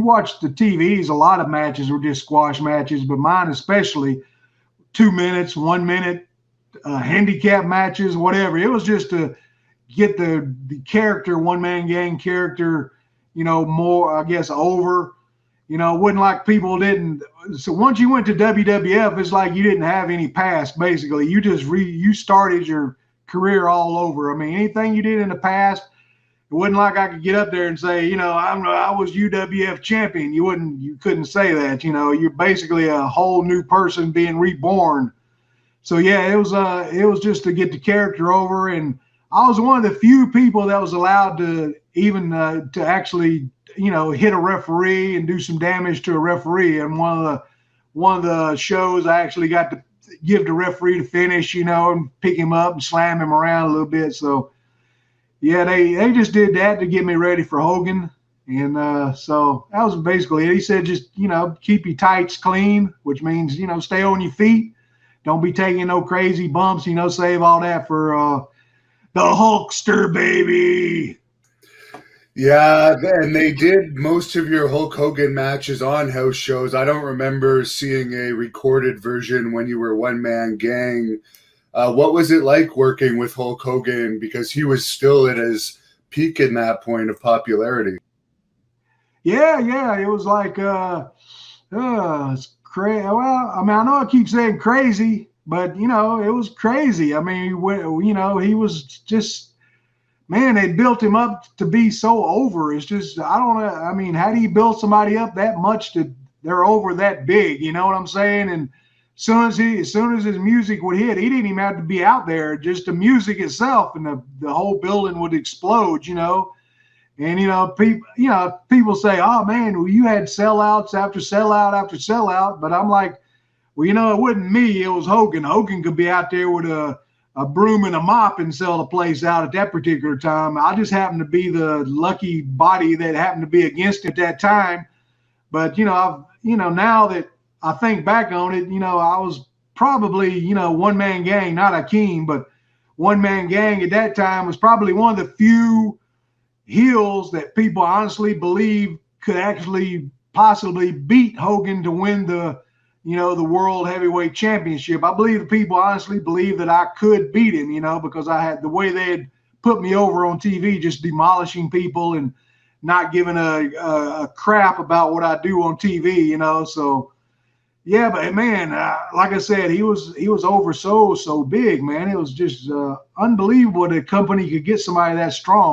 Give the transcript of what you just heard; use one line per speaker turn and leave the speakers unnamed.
watch the TVs, a lot of matches were just squash matches, but mine especially 2 minutes, 1 minute, handicap matches, whatever. It was just to get the character, one-man gang character, more, I guess, over. It wasn't like people didn't. So once you went to WWF, it's like you didn't have any past, basically. You just you started your career all over. I mean, anything you did in the past, it wasn't like I could get up there and say, I was UWF champion. You couldn't say that. You're basically a whole new person being reborn. So yeah, it was just to get the character over, and I was one of the few people that was allowed to even to actually hit a referee and do some damage to a referee. And one of the shows I actually got to give the referee to finish, and pick him up and slam him around a little bit. So yeah, they just did that to get me ready for Hogan. And so that was basically it. He said, just, keep your tights clean, which means, stay on your feet. Don't be taking no crazy bumps, save all that for the Hulkster, baby.
Yeah, and they did most of your Hulk Hogan matches on house shows. I don't remember seeing a recorded version when you were One Man Gang. What was it like working with Hulk Hogan? Because he was still at his peak in that point of popularity.
Yeah. It was like, it's crazy. Well, I mean, I know I keep saying crazy, but, it was crazy. I mean, he was just, man, they built him up to be so over. It's just, I don't know. I mean, how do you build somebody up that much to they're over that big? You know what I'm saying? And as soon as his music would hit, he didn't even have to be out there. Just the music itself, and the whole building would explode. And people say, "Oh man, well, you had sellouts after sellout after sellout," but I'm like, well, it wasn't me. It was Hogan. Hogan could be out there with a broom and a mop and sell the place out at that particular time. I just happened to be the lucky body that happened to be against it at that time. But now that I think back on it, I was probably One Man Gang, not Akeem, but One Man Gang at that time was probably one of the few heels that people honestly believe could actually possibly beat Hogan to win the World Heavyweight Championship. I believe the people honestly believe that I could beat him, because I had the way they had put me over on TV, just demolishing people and not giving a crap about what I do on TV, So, yeah, but man, like I said, he was over so big, man. It was just unbelievable that a company could get somebody that strong.